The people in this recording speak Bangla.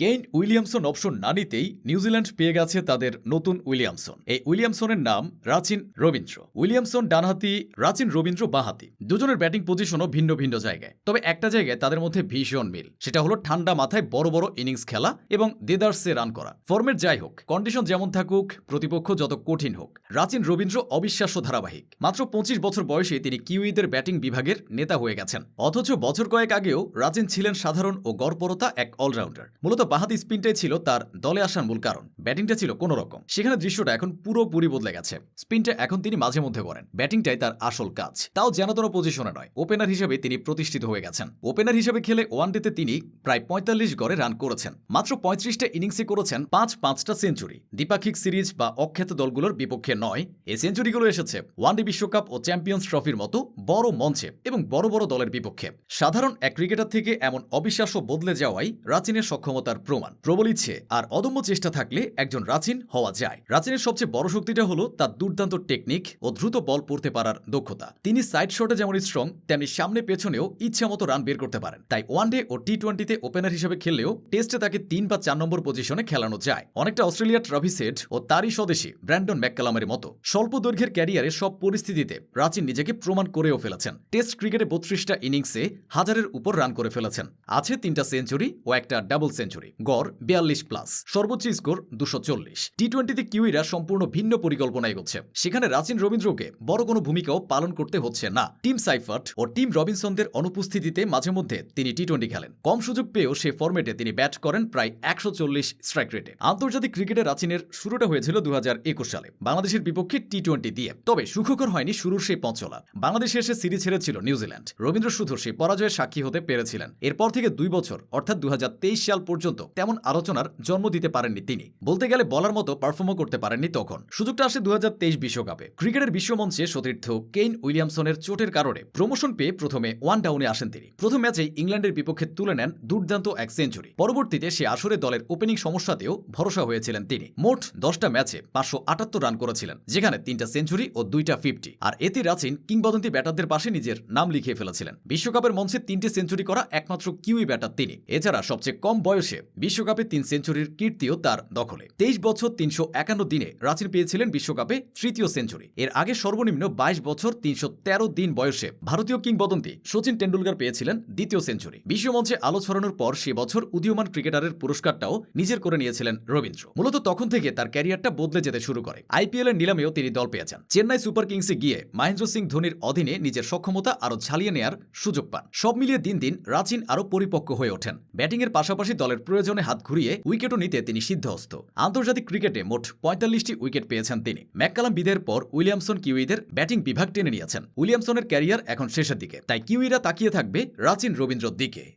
কেইন উইলিয়ামসন অপশন না নিতেই নিউজিল্যান্ড পেয়ে গেছে তাদের নতুন উইলিয়ামসন। এই উইলিয়ামসনের নাম রাচিন রবীন্দ্র। উইলিয়ামসন ডানহাতি, রাচিন রবীন্দ্র বাঁহাতি। দুজনের ব্যাটিং পজিশনও ভিন্ন ভিন্ন জায়গায়, তবে একটা জায়গায় তাদের মধ্যে ভীষণ মিল। সেটা হলো ঠান্ডা মাথায় বড় বড় ইনিংস খেলা এবং দেদারসে রান করা। ফর্মের যাই হোক, কন্ডিশন যেমন থাকুক, প্রতিপক্ষ যত কঠিন হোক, রাচিন রবীন্দ্র অবিশ্বাস্য ধারাবাহিক। মাত্র 25 বছর বয়সে তিনি কিউইদের ব্যাটিং বিভাগের নেতা হয়ে গেছেন। অথচ বছর কয়েক আগেও রাচিন ছিলেন সাধারণ ও গড়পরতা এক অলরাউন্ডার। মূলত বাঁহাতি স্পিনটাই ছিল তার দলে আসার মূল কারণ। ব্যাটিংটা ছিল কোনো রকম। সেখানে দৃশ্যটা এখন পুরোপুরি বদলে গেছে। স্পিনটা এখন তিনি মাঝে মধ্যে করেন, ব্যাটিংটাই তার আসল কাজ। তাও জানাতন পজিশনে নয়, ওপেনার হিসেবে তিনি প্রতিষ্ঠিত হয়ে গেছেন। ওপেনার হিসেবে খেলে ওয়ানডেতে তিনি প্রায় 45 গড়ে রান করেছেন। মাত্র 35টা ইনিংসে করেছেন 5টা সেঞ্চুরি। দ্বিপাক্ষিক সিরিজ বা অখ্যাত দলগুলোর বিপক্ষে নয়, এই সেঞ্চুরিগুলো এসেছে ওয়ানডে বিশ্বকাপ ও চ্যাম্পিয়ন্স ট্রফির মতো বড় মঞ্চে এবং বড় বড় দলের বিপক্ষে। সাধারণ এক ক্রিকেটার থেকে এমন অবিশ্বাস্য বদলে যাওয়াই রাচিনের সক্ষমতার প্রমাণ। প্রবল ইচ্ছে আর অদম্য চেষ্টা থাকলে একজন রাচিন হওয়া যায়। রাচিনের সবচেয়ে বড় শক্তিটা হলো তার দুর্দান্ত টেকনিক ও দ্রুত বল পড়তে পারার দক্ষতা। তিনি সাইড শটে যেমন স্ট্রং, তেমনি সামনে পেছনেও ইচ্ছা মতো রান বের করতে পারেন। তাই ওয়ানডে ও টি-20তে ওপেনার হিসেবে খেললেও টেস্টে তাকে 3 বা 4 নম্বর পজিশনে খেলানো যায়, অনেকটা অস্ট্রেলিয়ার ট্রাভিস হেড ও তারই স্বদেশী ব্র্যান্ডন ম্যাককালামের মতো। স্বল্প দৈর্ঘ্যের ক্যারিয়ারে সব পরিস্থিতিতে রাচিন নিজেকে প্রমাণ করেও ফেলেছেন। টেস্ট ক্রিকেটে 32টা ইনিংসে 1000-এর উপর রান করে ফেলেছেন। আছে 3টা সেঞ্চুরি ও একটা ডাবল সেঞ্চুরি। গড় 42+, সর্বোচ্চ স্কোর 240। টি-20তে কিউইরা সম্পূর্ণ ভিন্ন পরিকল্পনা এগোচ্ছে। সেখানে রাচিন রবীন্দ্রকে বড় কোনো ভূমিকাও পালন করতে হচ্ছে না। টিম সাইফার্ট ও টিম রবিনসনদের অনুপস্থিতিতে মাঝে মধ্যে তিনি টি-20 খেলেন। কম সুযোগ পেয়েও সে ফরম্যাটে তিনি ব্যাট করেন প্রায় 140 স্ট্রাইক রেটে। আন্তর্জাতিক ক্রিকেটে রাচিনের শুরুটা হয়েছিল 2021 সালে বাংলাদেশের বিপক্ষে টি-20 দিয়ে। তবে সুখকর হয়নি শুরুর সেই পথ চলা। বাংলাদেশে এসে সিরিজ হেরেছিল নিউজিল্যান্ড। রবীন্দ্র শুধু সেই পরাজয়ের সাক্ষী হতে পেরেছিলেন। এরপর থেকে 2 বছর অর্থাৎ 2023 সাল পর্যন্ত তেমন আলোচনার জন্ম দিতে পারেননি তিনি। বলতে গেলে বলার মতো পারফর্মও করতে পারেননি তখন। সুযোগটা আসে 2023 বিশ্বকাপে। ক্রিকেটের বিশ্বমঞ্চে সতীর্থ কেইন উইলিয়ামসনের চোটের কারণে প্রমোশন পেয়ে প্রথমে ওয়ান ডাউনে আসেন তিনি। প্রথম ম্যাচেই ইংল্যান্ডের বিপক্ষে তুলে নেন দুর্দান্ত এক সেঞ্চুরি। পরবর্তীতে সে আসরে দলের ওপেনিং সমস্যাতেও ভরসা হয়েছিলেন তিনি। মোট 10টা ম্যাচে 578 রান করেছিলেন, যেখানে 3টা সেঞ্চুরি ও 2টা 50। আর এতে রাচিন কিংবদন্তি ব্যাটারদের পাশে নিজের নাম লিখিয়ে ফেলেছিলেন। বিশ্বকাপের মঞ্চে 3টে সেঞ্চুরি করা একমাত্র কিউই ব্যাটার তিনি। এছাড়া সবচেয়ে কম বয়সে বিশ্বকাপে 3 সেঞ্চুরির কীর্তিও তার দখলে। 23 বছর 351 দিনে রাচিন পেয়েছিলেন বিশ্বকাপে 3য় সেঞ্চুরি। এর আগে সর্বনিম্ন 22 বছর 313 দিন বয়সে ভারতীয় কিংবদন্তি সচিন টেন্ডুলকার পেয়েছিলেন 2য় সেঞ্চুরি। বিশ্বমঞ্চে আলো ছড়ানোর পর সে বছর উদীয়মান ক্রিকেটারের পুরস্কারটাও নিজের করে নিয়েছিলেন রবীন্দ্র। মূলত তখন থেকে তার ক্যারিয়ারটা বদলে যেতে শুরু করে। আইপিএল এর নিলামেও তিনি দল পেয়েছেন। চেন্নাই সুপার কিংসে গিয়ে মহেন্দ্র সিং ধোনির অধীনে নিজের সক্ষমতা আরো ঝালিয়ে নেয়ার সুযোগ পান। সব মিলিয়ে দিন দিন রাচিন আরো পরিপক্ক হয়ে ওঠেন। ব্যাটিংয়ের পাশাপাশি দলের প্রয়োজনে হাত ঘুরিয়ে উইকেটও নিতে তিনি সিদ্ধহস্ত। আন্তর্জাতিক ক্রিকেটে মোট 45টি উইকেট পেয়েছেন তিনি। ম্যাককালাম বিদায়ের পর উইলিয়ামসন কিউইদের ব্যাটিং বিভাগ টেনে নিয়েছেন। উইলিয়ামসনের ক্যারিয়ার এখন শেষের দিকে, তাই কিউইরা তাকিয়ে থাকবে রাচিন রবীন্দ্রর দিকে।